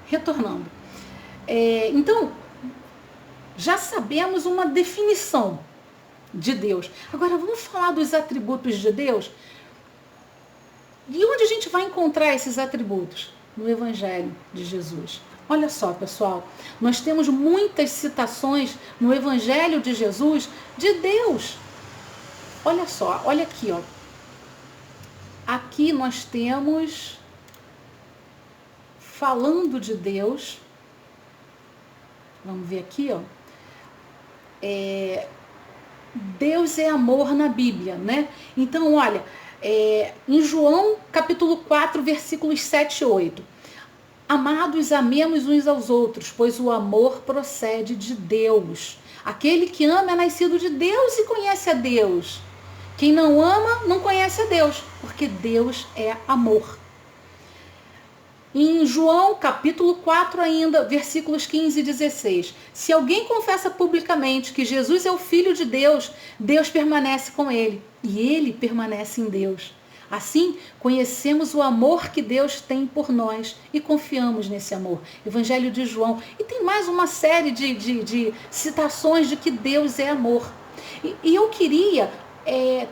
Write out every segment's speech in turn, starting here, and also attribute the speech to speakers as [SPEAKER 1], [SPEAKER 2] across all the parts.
[SPEAKER 1] Retornando. Então, já sabemos uma definição de Deus. Agora, vamos falar dos atributos de Deus? E onde a gente vai encontrar esses atributos? No Evangelho de Jesus. Olha só, pessoal, nós temos muitas citações no Evangelho de Jesus de Deus. Olha só, olha aqui, ó. Aqui nós temos, falando de Deus, vamos ver aqui, ó. Deus é amor na Bíblia, né? Então, olha, em João capítulo 4, versículos 7 e 8. Amados, amemos uns aos outros, pois o amor procede de Deus. Aquele que ama é nascido de Deus e conhece a Deus. Quem não ama não conhece a Deus, porque Deus é amor. Em João capítulo 4 ainda, versículos 15 e 16. Se alguém confessa publicamente que Jesus é o Filho de Deus, Deus permanece com ele e ele permanece em Deus. Assim, conhecemos o amor que Deus tem por nós e confiamos nesse amor. Evangelho de João. E tem mais uma série de citações de que Deus é amor. E eu queria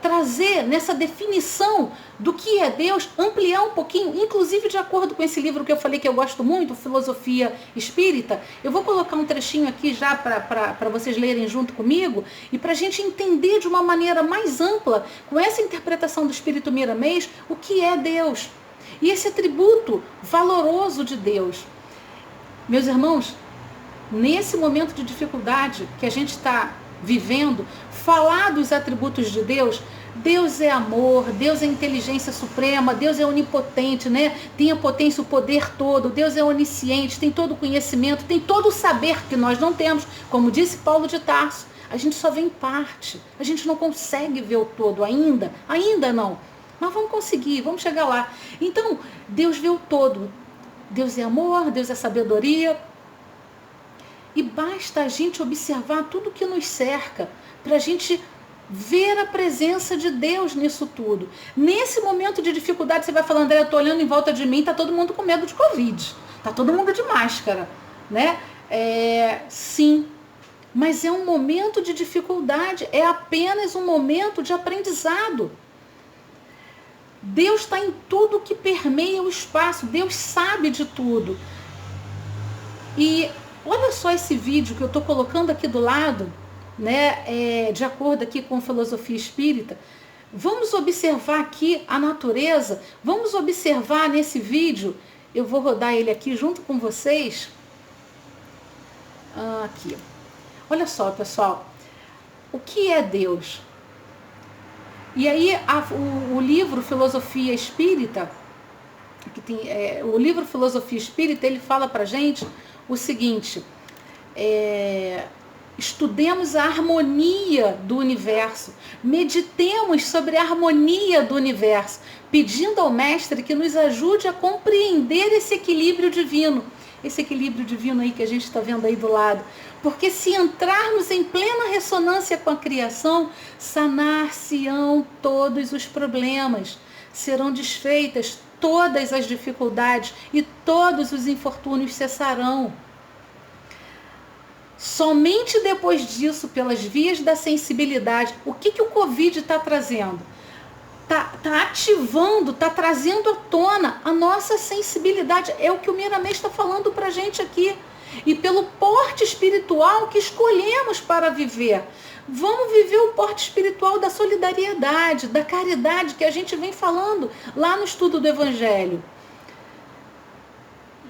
[SPEAKER 1] trazer nessa definição do que é Deus, ampliar um pouquinho, inclusive de acordo com esse livro que eu falei que eu gosto muito, Filosofia Espírita. Eu vou colocar um trechinho aqui já para vocês lerem junto comigo e para a gente entender de uma maneira mais ampla, com essa interpretação do Espírito Miramês, o que é Deus. E esse atributo valoroso de Deus. Meus irmãos, nesse momento de dificuldade que a gente está vivendo, falar dos atributos de Deus, Deus é amor, Deus é inteligência suprema, Deus é onipotente, né? Tem a potência, o poder todo, Deus é onisciente, tem todo o conhecimento, tem todo o saber que nós não temos, como disse Paulo de Tarso, a gente só vê em parte, a gente não consegue ver o todo ainda não, mas vamos conseguir, vamos chegar lá. Então, Deus vê o todo, Deus é amor, Deus é sabedoria, e basta a gente observar tudo que nos cerca, para a gente ver a presença de Deus nisso tudo. Nesse momento de dificuldade, você vai falando, André, eu estou olhando em volta de mim, está todo mundo com medo de Covid, está todo mundo de máscara, né? Sim, mas é um momento de dificuldade, é apenas um momento de aprendizado. Deus está em tudo que permeia o espaço, Deus sabe de tudo. E olha só esse vídeo que eu estou colocando aqui do lado, né, de acordo aqui com a filosofia espírita. Vamos observar aqui a natureza, vamos observar nesse vídeo, eu vou rodar ele aqui junto com vocês. Aqui. Olha só, pessoal, o que é Deus? E aí o livro Filosofia Espírita, que tem, o livro Filosofia Espírita, ele fala pra gente o seguinte, estudemos a harmonia do universo, meditemos sobre a harmonia do universo, pedindo ao Mestre que nos ajude a compreender esse equilíbrio divino aí que a gente está vendo aí do lado, porque se entrarmos em plena ressonância com a criação, sanar-se-ão todos os problemas, serão desfeitas todas as dificuldades e todos os infortúnios cessarão. Somente depois disso, pelas vias da sensibilidade, o que o Covid está trazendo? Está ativando, está trazendo à tona a nossa sensibilidade. É o que o Miramês está falando para a gente aqui. E pelo porte espiritual que escolhemos para viver. Vamos viver o porte espiritual da solidariedade, da caridade, que a gente vem falando lá no estudo do Evangelho.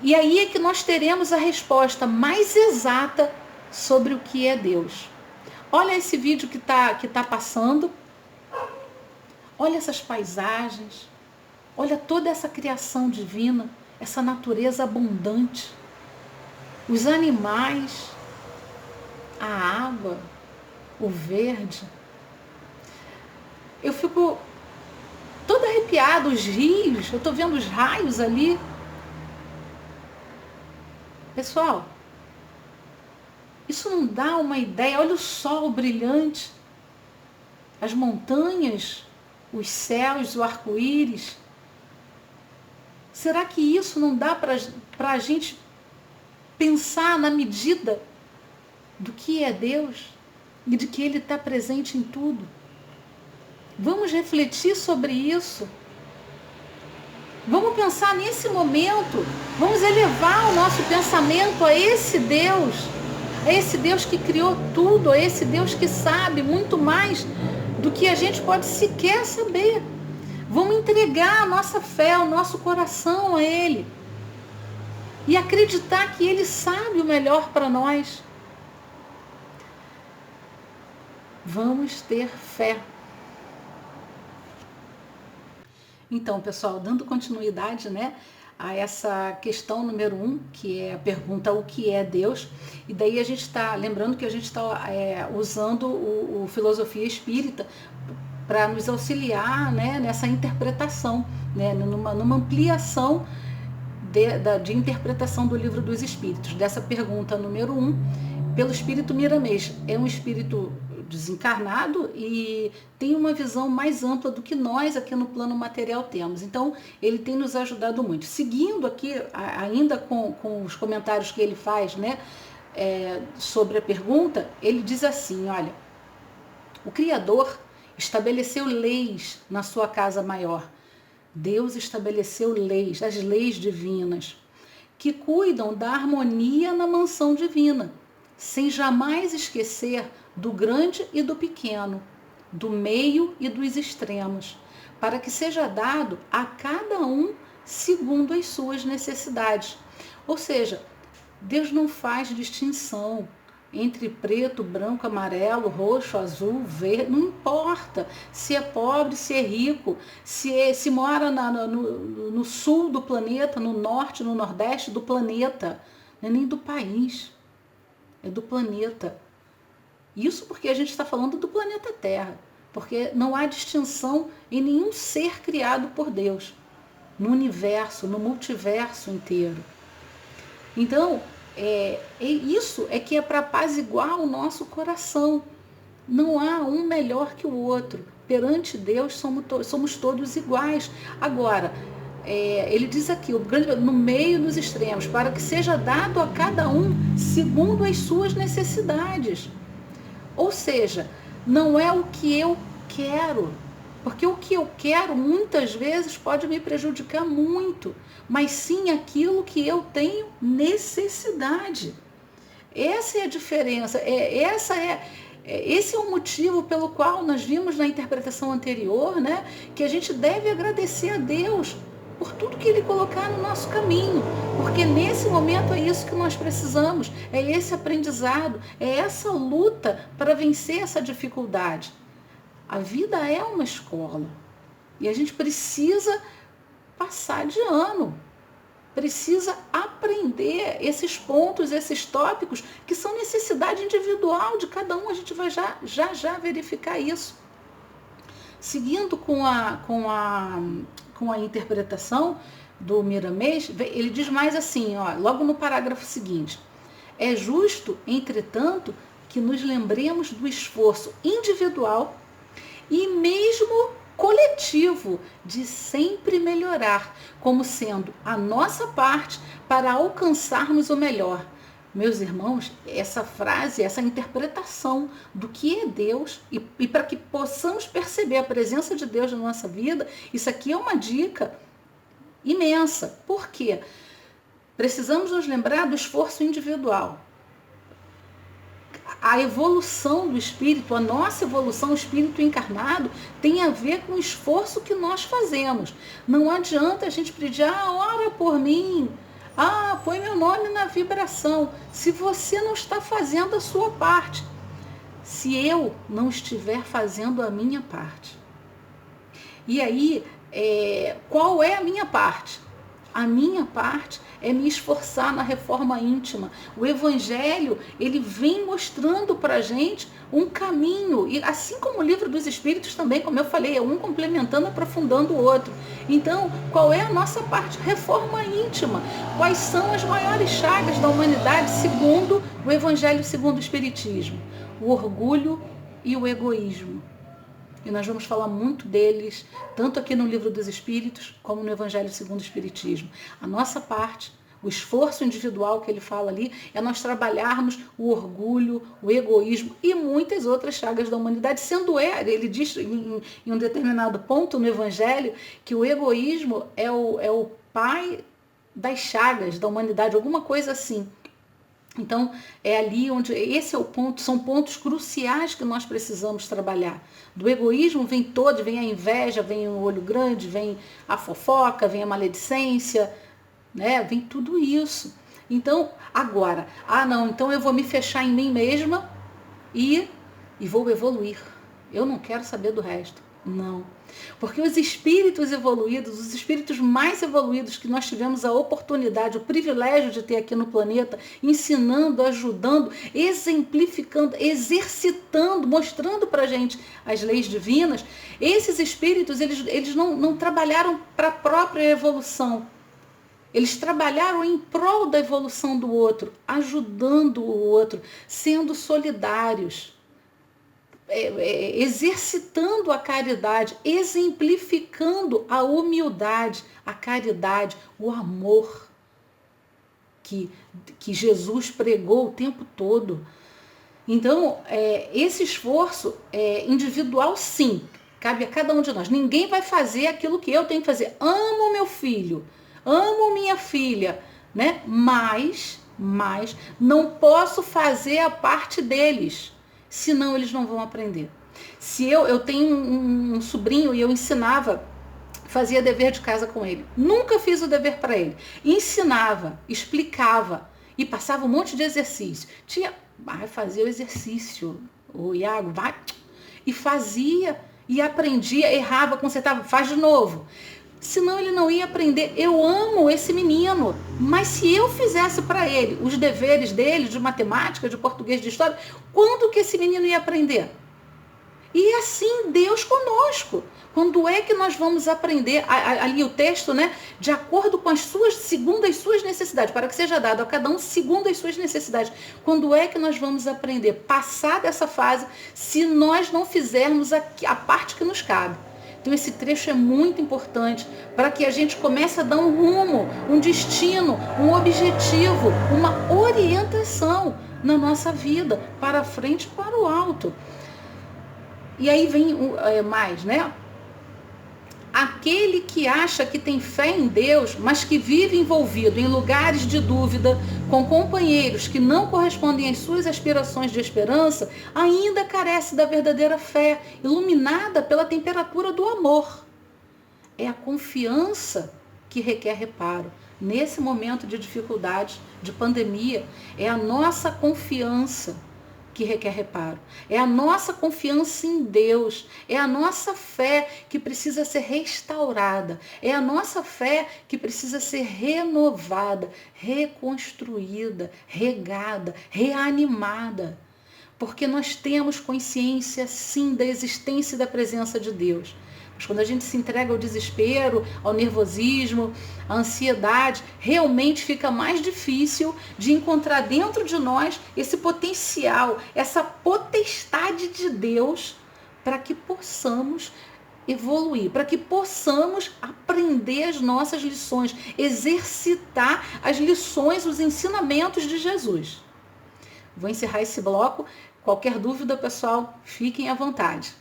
[SPEAKER 1] E aí é que nós teremos a resposta mais exata sobre o que é Deus. Olha esse vídeo que tá passando. Olha essas paisagens. Olha toda essa criação divina, essa natureza abundante. Os animais, a água, o verde. Eu fico toda arrepiada, os rios, eu estou vendo os raios ali. Pessoal, isso não dá uma ideia. Olha o sol brilhante, as montanhas, os céus, o arco-íris. Será que isso não dá para a gente pensar na medida do que é Deus e de que Ele está presente em tudo. Vamos refletir sobre isso. Vamos pensar nesse momento. Vamos elevar o nosso pensamento a esse Deus que criou tudo, a esse Deus que sabe muito mais do que a gente pode sequer saber. Vamos entregar a nossa fé, o nosso coração a Ele. E acreditar que Ele sabe o melhor para nós. Vamos ter fé. Então, pessoal, dando continuidade, né, a essa questão número 1, que é a pergunta o que é Deus, e daí a gente está, lembrando que a gente está usando o filosofia espírita para nos auxiliar, né, nessa interpretação, né, numa ampliação de interpretação do Livro dos Espíritos, dessa pergunta número 1, pelo espírito Miramês. É um espírito desencarnado e tem uma visão mais ampla do que nós aqui no plano material temos. Então, ele tem nos ajudado muito. Seguindo aqui, ainda com os comentários que ele faz, né, sobre a pergunta, ele diz assim, olha, o Criador estabeleceu leis na sua casa maior. Deus estabeleceu leis, as leis divinas, que cuidam da harmonia na mansão divina, sem jamais esquecer do grande e do pequeno, do meio e dos extremos, para que seja dado a cada um segundo as suas necessidades. Ou seja, Deus não faz distinção entre preto, branco, amarelo, roxo, azul, verde, não importa se é pobre, se é rico, se mora no sul do planeta, no norte, no nordeste do planeta, não é nem do país, é do planeta. Isso porque a gente está falando do planeta Terra, porque não há distinção em nenhum ser criado por Deus, no universo, no multiverso inteiro. Então, isso é que é para apaziguar o nosso coração. Não há um melhor que o outro. Perante Deus somos todos iguais. Agora, ele diz aqui, no meio dos extremos, para que seja dado a cada um segundo as suas necessidades. Ou seja, não é o que eu quero, porque o que eu quero muitas vezes pode me prejudicar muito, mas sim aquilo que eu tenho necessidade. Essa é a diferença, esse é o motivo pelo qual nós vimos na interpretação anterior, né, que a gente deve agradecer a Deus por tudo que Ele colocar no nosso caminho, porque nesse momento é isso que nós precisamos, é esse aprendizado, é essa luta para vencer essa dificuldade. A vida é uma escola e a gente precisa passar de ano, precisa aprender esses pontos, esses tópicos que são necessidade individual de cada um. A gente vai já verificar isso. Seguindo com a interpretação do Miramês, ele diz mais assim, ó, logo no parágrafo seguinte: é justo, entretanto, que nos lembremos do esforço individual e mesmo coletivo de sempre melhorar, como sendo a nossa parte para alcançarmos o melhor. Meus irmãos, essa frase, essa interpretação do que é Deus e para que possamos perceber a presença de Deus na nossa vida, isso aqui é uma dica imensa. Por quê? Precisamos nos lembrar do esforço individual. A evolução do espírito, a nossa evolução, o espírito encarnado, tem a ver com o esforço que nós fazemos. Não adianta a gente pedir, ora por mim, põe meu nome na vibração, se você não está fazendo a sua parte, se eu não estiver fazendo a minha parte. E aí, qual é a minha parte? A minha parte é me esforçar na reforma íntima. O Evangelho, ele vem mostrando para a gente um caminho, e assim como o Livro dos Espíritos também, como eu falei, é um complementando, aprofundando o outro. Então, qual é a nossa parte? Reforma íntima. Quais são as maiores chagas da humanidade segundo o Evangelho, segundo o Espiritismo? O orgulho e o egoísmo. E nós vamos falar muito deles, tanto aqui no Livro dos Espíritos, como no Evangelho segundo o Espiritismo. A nossa parte, O esforço individual que ele fala ali é nós trabalharmos o orgulho, o egoísmo e muitas outras chagas da humanidade, sendo ele diz em um determinado ponto no Evangelho que o egoísmo é o pai das chagas da humanidade, alguma coisa assim. Então, é ali onde, esse é o ponto, são pontos cruciais que nós precisamos trabalhar. Do egoísmo vem a inveja, vem o olho grande, vem a fofoca, vem a maledicência, né? Vem tudo isso. Então, agora, não, então eu vou me fechar em mim mesma e vou evoluir. Eu não quero saber do resto. Não. Porque os espíritos evoluídos, os espíritos mais evoluídos que nós tivemos a oportunidade, o privilégio de ter aqui no planeta, ensinando, ajudando, exemplificando, exercitando, mostrando pra gente as leis divinas, esses espíritos, eles não trabalharam para a própria evolução. Eles trabalharam em prol da evolução do outro, ajudando o outro, sendo solidários. Exercitando a caridade, exemplificando a humildade, a caridade, o amor que Jesus pregou o tempo todo. Então, esse esforço individual, sim, cabe a cada um de nós. Ninguém vai fazer aquilo que eu tenho que fazer. Amo meu filho, amo minha filha, né? Mas não posso fazer a parte deles. Senão eles não vão aprender. Se eu tenho um sobrinho e eu ensinava, fazia dever de casa com ele. Nunca fiz o dever para ele. Ensinava, explicava e passava um monte de exercício. Fazia o exercício, o Iago, vai. E fazia, e aprendia, errava, consertava, faz de novo. Senão ele não ia aprender. Eu amo esse menino, mas se eu fizesse para ele os deveres dele, de matemática, de português, de história, quando que esse menino ia aprender? E assim, Deus conosco. Quando é que nós vamos aprender? Ali o texto, né? De acordo com segundo as suas necessidades, para que seja dado a cada um segundo as suas necessidades. Quando é que nós vamos aprender? Passar dessa fase, se nós não fizermos a parte que nos cabe. Então esse trecho é muito importante para que a gente comece a dar um rumo, um destino, um objetivo, uma orientação na nossa vida, para frente e para o alto. E aí vem mais, né? Aquele que acha que tem fé em Deus, mas que vive envolvido em lugares de dúvida, com companheiros que não correspondem às suas aspirações de esperança, ainda carece da verdadeira fé, iluminada pela temperatura do amor. É a confiança que requer reparo. Nesse momento de dificuldade, de pandemia, é a nossa confiança que requer reparo. É a nossa confiança em Deus, é a nossa fé que precisa ser restaurada, é a nossa fé que precisa ser renovada, reconstruída, regada, reanimada. Porque nós temos consciência, sim, da existência e da presença de Deus. Mas quando a gente se entrega ao desespero, ao nervosismo, à ansiedade, realmente fica mais difícil de encontrar dentro de nós esse potencial, essa potestade de Deus para que possamos evoluir, para que possamos aprender as nossas lições, exercitar as lições, os ensinamentos de Jesus. Vou encerrar esse bloco. Qualquer dúvida, pessoal, fiquem à vontade.